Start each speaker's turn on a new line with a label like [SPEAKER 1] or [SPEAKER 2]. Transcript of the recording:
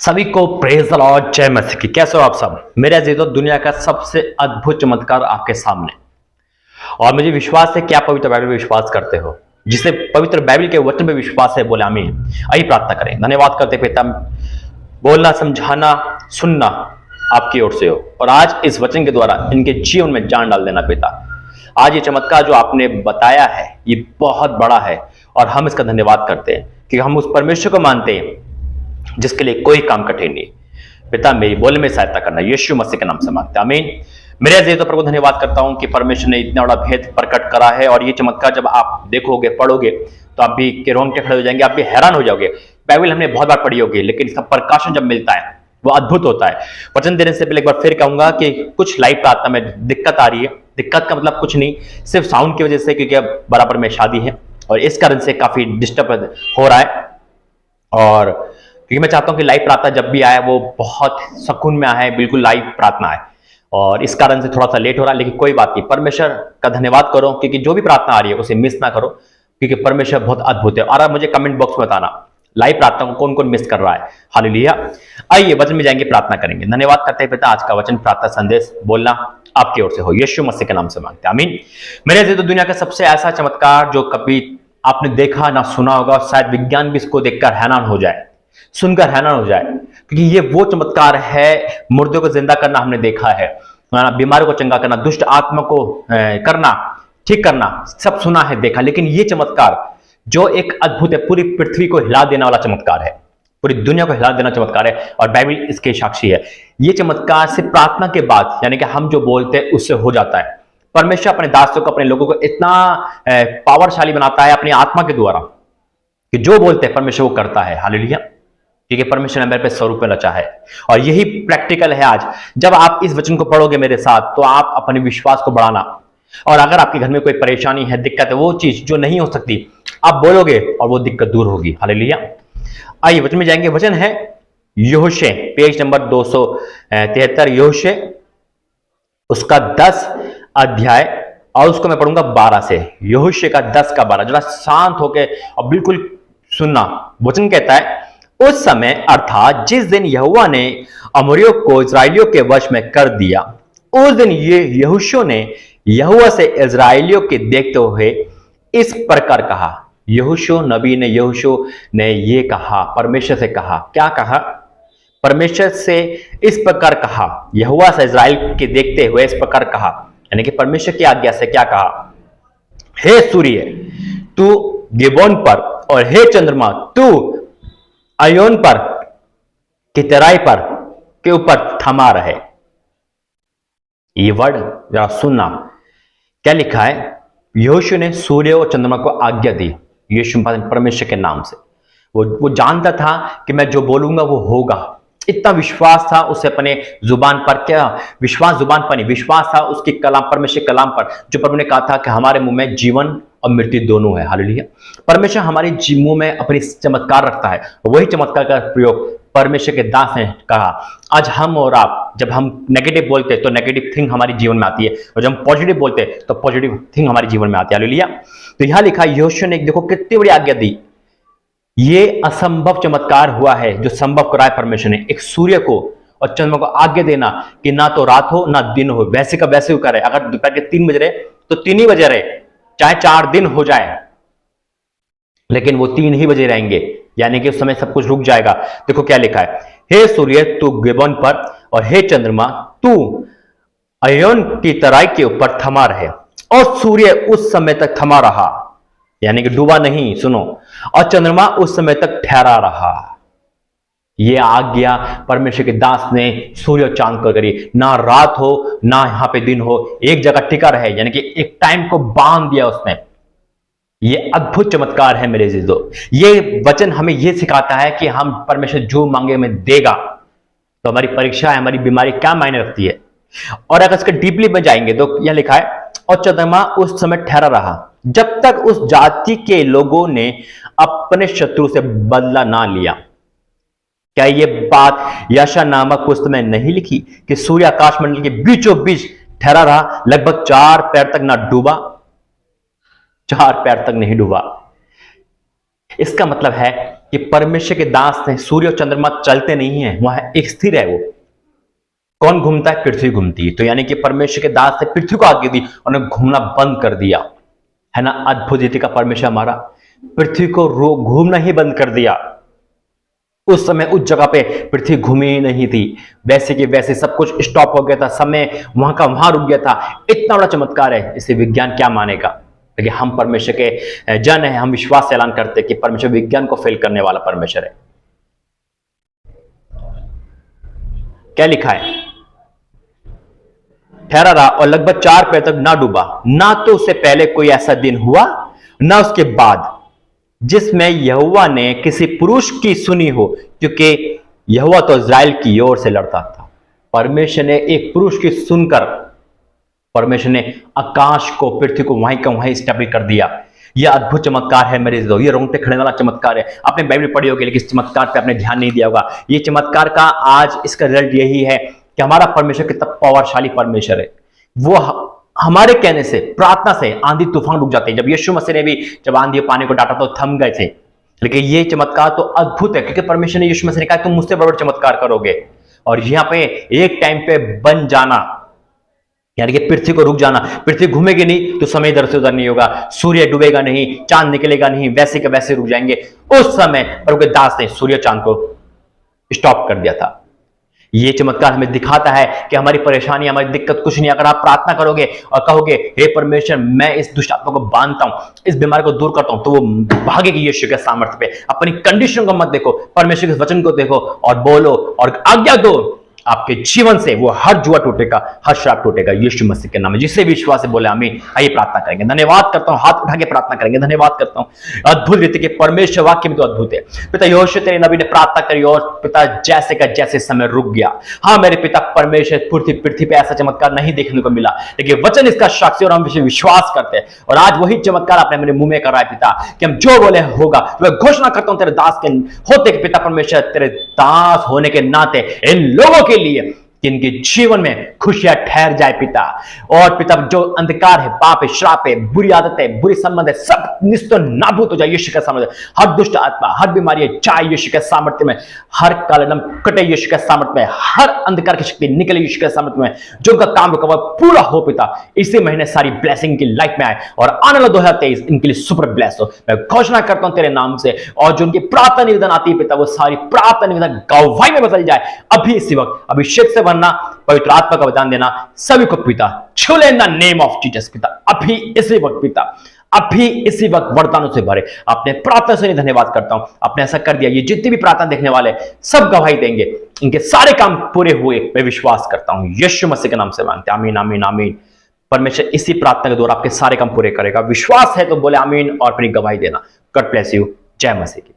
[SPEAKER 1] सभी को praise the Lord, जय मसीह की। कैसे हो आप सब? मेरे अजीजों, दुनिया का सबसे अद्भुत चमत्कार आपके सामने। और मुझे विश्वास है कि आप पवित्र बाइबल में विश्वास करते हो। जिसे पवित्र बाइबल के वचन में विश्वास है, बोले आमीन। आइए प्रार्थना करें। धन्यवाद करते पिता, बोलना, समझाना, सुनना आपकी ओर से हो, और आज इस वचन के द्वारा इनके जीवन में जान डाल देना पिता। आज ये चमत्कार जो आपने बताया है ये बहुत बड़ा है, और हम इसका धन्यवाद करते हैं कि हम उस परमेश्वर को मानते हैं जिसके लिए कोई काम कठिन नहीं। पिता, मेरी बोलने में सहायता करना, यीशु मसीह के नाम से मांगते हैं, आमीन। मेरे अजीज तो प्रभु, धन्यवाद करता हूं कि परमेश्वर ने इतना बड़ा भेद प्रकट करा है, और ये चमत्कार जब आप देखोगे, पढ़ोगे, तो आप भी के रोंगटे खड़े हो जाएंगे, आप भी हैरान हो जाओगे। बाइबल हमने बहुत बार पढ़ी होगी, लेकिन इसका प्रकाशन जब मिलता है वो अद्भुत होता है। वचन देने से पहले एक बार फिर कहूंगा कि कुछ लाइव प्रार्थना में दिक्कत आ रही है। दिक्कत का मतलब कुछ नहीं, सिर्फ साउंड की वजह से, क्योंकि अब बराबर में शादी है और इस कारण से काफी डिस्टर्ब हो रहा है। और क्योंकि मैं चाहता हूं कि लाइव प्रार्थना जब भी आए वो बहुत सुकून में आए, बिल्कुल लाइव प्रार्थना आए, और इस कारण से थोड़ा सा लेट हो रहा है, लेकिन कोई बात नहीं। परमेश्वर का धन्यवाद करो, क्योंकि जो भी प्रार्थना आ रही है उसे मिस ना करो, क्योंकि परमेश्वर बहुत अद्भुत है। और अब मुझे कमेंट बॉक्स में बताना लाइव प्रार्थना को कौन कौन मिस कर रहा है। हालेलुया। आइए वचन में जाएंगे, प्रार्थना करेंगे। धन्यवाद करते हैं पिता, आज का वचन प्रार्थना संदेश बोलना आपकी ओर से हो, यीशु मसीह के नाम से मांगते हैं, आमीन। मेरे से तो दुनिया का सबसे ऐसा चमत्कार जो कभी आपने देखा ना सुना होगा, शायद विज्ञान भी इसको देखकर हैरान हो जाए, सुनकर हैरान हो जाए, क्योंकि ये वो चमत्कार है। मुर्दों को जिंदा करना हमने देखा है, बीमारों को चंगा करना, दुष्ट आत्मा को करना, ठीक करना, सब सुना है, देखा। लेकिन ये चमत्कार जो एक अद्भुत है, पूरी पृथ्वी को हिला देने वाला चमत्कार है, पूरी दुनिया को हिला देना चमत्कार है, और बाइबल इसके साक्षी है। ये चमत्कार से प्रार्थना के बाद, यानी कि हम जो बोलते हैं उससे हो जाता है। परमेश्वर अपने दासों को, अपने लोगों को इतना पावरशाली बनाता है अपनी आत्मा के द्वारा कि जो बोलते हैं परमेश्वर वो करता है। हालेलुया। क्योंकि परमेश्वर ने मेरे पे स्वरूप में रचा है, और यही प्रैक्टिकल है आज। जब आप इस वचन को पढ़ोगे मेरे साथ, तो आप अपने विश्वास को बढ़ाना, और अगर आपके घर में कोई परेशानी है, दिक्कत है, वो चीज जो नहीं हो सकती, आप बोलोगे और वो दिक्कत दूर होगी। हालेलुया। आइए वचन में जाएंगे। वचन है यहोशे, पेज नंबर 273, यहोशे उसका 10 अध्याय, और उसको मैं पढ़ूंगा 12 से। यहोशे का 10 का 12, जरा शांत होके और बिल्कुल सुनना। वचन कहता है, उस समय अर्थात जिस दिन यहोवा ने अमोरियों को इस्राएलियों के वश में कर दिया, उस दिन ये यहोशू ने यहोवा से इस्राएलियों के देखते हुए इस प्रकार कहा। यहोशू नबी ने, यहोशू ने ये कहा, परमेश्वर से कहा। क्या कहा? परमेश्वर से इस प्रकार कहा, यहोवा से इस्राएल के देखते हुए इस प्रकार कहा, यानी कि परमेश्वर की आज्ञा से क्या कहा? हे सूर्य तू गिबोन पर, और हे चंद्रमा तू अयोन पर की तराई पर के ऊपर थमा रहे। ये वर्ड जरा सुनना, क्या लिखा है? यहोशू ने सूर्य और चंद्रमा को आज्ञा दी, यीशु परमेश्वर के नाम से। वो जानता था कि मैं जो बोलूंगा वो होगा। इतना विश्वास था उसे अपने जुबान पर। क्या विश्वास? जुबान पर नहीं, विश्वास था उसकी कलाम, परमेश्वर कलाम पर, जो प्रभु ने कहा था कि हमारे मुंह में जीवन और मृत्यु दोनों है। हालेलुया। परमेश्वर हमारे मुंह में अपनी चमत्कार रखता है, वही चमत्कार का प्रयोग परमेश्वर के दास ने कहा। आज हम और आप जब हम नेगेटिव बोलते हैं तो नेगेटिव थिंग हमारे जीवन में आती है, और जब हम पॉजिटिव बोलते हैं तो पॉजिटिव थिंग हमारे जीवन में आती है। हालेलुया। तो यहां लिखा, यहोशू ने देखो कितनी बड़ी आज्ञा दी। ये असंभव चमत्कार हुआ है जो संभव कराए परमेश्वर ने, एक सूर्य को और चंद्रमा को आज्ञा देना कि ना तो रात हो ना दिन हो, वैसे का वैसे करे। अगर दोपहर के 3 बज रहे तो 3 ही बजे रहे, चाहे 4 दिन हो जाए, लेकिन वो 3 ही बजे रहेंगे, यानी कि उस समय सब कुछ रुक जाएगा। देखो क्या लिखा है, हे सूर्य तू गिबोन पर, और हे चंद्रमा तू अयोन की तराई के ऊपर थमा रहे। और सूर्य उस समय तक थमा रहा, यानी कि डूबा नहीं, सुनो, और चंद्रमा उस समय तक ठहरा रहा। यह आज्ञा परमेश्वर के दास ने सूर्य और चांद को करी, ना रात हो ना यहां पे दिन हो, एक जगह टिका रहे, यानी कि एक टाइम को बांध दिया उसने। ये अद्भुत चमत्कार है मेरे जीजो। ये वचन हमें यह सिखाता है कि हम परमेश्वर जो मांगे हमें देगा। तो हमारी परीक्षा है, हमारी बीमारी क्या मायने रखती है। और अगर इसके डीपली में जाएंगे तो यह लिखा है, और चंद्रमा उस समय ठहरा रहा जब तक उस जाति के लोगों ने अपने शत्रु से बदला ना लिया। क्या यह बात यशा नामक पुस्तक में नहीं लिखी कि सूर्य आकाश मंडल के बीचों बीच ठहरा रहा, लगभग 4 पैर तक ना डूबा? 4 पैर तक नहीं डूबा। इसका मतलब है कि परमेश्वर के दास हैं, सूर्य और चंद्रमा चलते नहीं है, वह एक स्थिर है। वो कौन घूमता है? पृथ्वी घूमती है। तो यानी कि परमेश्वर के दास ने पृथ्वी को आज्ञा दी, उन्हें घूमना बंद कर दिया, है ना। अद्भुत रीति का परमेश्वर हमारा पृथ्वी को घूमना ही बंद कर दिया। उस समय उस जगह पे पृथ्वी घूमी ही नहीं थी, वैसे कि वैसे सब कुछ स्टॉप हो गया था, समय वहां का वहां रुक गया था। इतना बड़ा चमत्कार है, इसे विज्ञान क्या मानेगा? लेकिन हम परमेश्वर के जन हैं, हम विश्वास से ऐलान करते हैं कि परमेश्वर विज्ञान को फेल करने वाला परमेश्वर है। क्या लिखा है? ठहरा रहा और लगभग 4 पैर तक ना डूबा, ना तो उससे पहले कोई ऐसा दिन हुआ, ना उसके बाद, जिसमें यहोवा ने किसी पुरुष की सुनी हो, क्योंकि यहोवा तो इस्राएल की ओर से लड़ता था। परमेश्वर ने एक पुरुष की सुनकर परमेश्वर ने आकाश को, पृथ्वी को वहीं का वहीं स्टेबल कर दिया। यह अद्भुत चमत्कार है मेरे दोस्तों, ये रोंगटे खड़े वाला चमत्कार है। आपने बाइबल पढ़ी होगी लेकिन इस चमत्कार पे आपने ध्यान नहीं दिया होगा। ये चमत्कार का आज इसका रिजल्ट यही है कि हमारा परमेश्वर कितना पावरशाली परमेश्वर है। वो हमारे कहने से, प्रार्थना से आंधी तूफान रुक जाते हैं। जब यीशु मसीह ने भी जब आंधी पानी को डांटा तो थम गए थे, लेकिन ये चमत्कार तो अद्भुत है, क्योंकि परमेश्वर ने यीशु मसीह ने कहा तुम मुझसे बड़े चमत्कार करोगे। और यहां पे एक टाइम पे बन जाना, यानी कि पृथ्वी को रुक जाना। पृथ्वी घूमेगी नहीं तो समय इधर से उधर नहीं होगा, सूर्य डूबेगा नहीं, चांद निकलेगा नहीं, वैसे के वैसे रुक जाएंगे। उस समय प्रभु के दास ने सूर्य चांद को स्टॉप कर दिया था। ये चमत्कार हमें दिखाता है कि हमारी परेशानी, हमारी दिक्कत कुछ नहीं, अगर आप प्रार्थना करोगे और कहोगे हे परमेश्वर मैं इस दुष्ट आत्मा को बांधता हूं, इस बीमारी को दूर करता हूं, तो वो भागेगी यीशु के सामर्थ्य पे। अपनी कंडीशन को मत देखो, परमेश्वर के वचन को देखो और बोलो और आज्ञा दो। आपके जीवन से वो हर जुआ टूटेगा, हर श्राप टूटेगा यीशु मसीह के नाम में। जिससे भी विश्वास से बोले आमीन। आइए प्रार्थना करेंगे। धन्यवाद करता हूं, हाथ उठा के प्रार्थना करेंगे। धन्यवाद करता हूं, अद्भुत रीति के परमेश्वर वाक्य में तो अद्भुत है। पिता यहोशू तेरे नबी ने प्रार्थना करी और पिता जैसे का जैसे समय रुक गया। हाँ मेरे पिता परमेश्वर, पृथ्वी पे ऐसा चमत्कार नहीं देखने को मिला, लेकिन वचन इसका साक्षी और हम विश्वास करते हैं। और आज वही चमत्कार आपने मेरे मुंह में करा है पिता, कि हम जो बोले होगा। मैं घोषणा करता हूं तेरे दास के होते पिता परमेश्वर, तेरे दास होने के नाते इन लोगों के लिए कि इनके जीवन में खुशियां ठहर जाए पिता। और पिता जो अंधकार है, पाप है, श्राप है, बुरी आदतें, बुरी संबंध है, सब निस्तो नाबूद हो जाए यीशु के सामर्थ्य। हर दुष्ट आत्मा, हर बीमारी जाए यीशु के सामर्थ्य में। हर कालडम कटे यीशु के सामर्थ्य में। हर अंधकार की शक्ति निकले यीशु के सामर्थ्य में। जो उनका काम रुका हुआ पूरा हो पिता। इसी महीने सारी ब्लेसिंग की लाइफ में आए और आने वाला 2023 इनके लिए सुपर ब्लेस हो। मैं घोषणा करता हूं तेरे नाम से। और जो उनकी प्रार्थना निवेदन आती है पिता, वो सारी प्रार्थना निवेदन गवाही में बदल जाए अभी इसी वक्त। अभिषेक से बनना, पवित्र आत्मा का वरदान देना सभी को पिता छू ले in the name of Jesus पिता। अभी इसी वक्त पिता, अभी इसी वक्त वरदानों से भरे। अपने प्रार्थना से धन्यवाद करता हूं, आपने ऐसा कर दिया। ये जितने भी प्रार्थना देखने वाले सब गवाही देंगे, इनके सारे काम पूरे हुए मैं विश्वास करता हूं। यीशु मसीह के नाम से मांगते हैं, आमीन आमीन आमीन। परमेश्वर इसी प्रार्थना के द्वारा आपके सारे काम पूरे करेगा। विश्वास है तो बोले आमीन और अपनी गवाही देना। God bless you. जय मसीह की।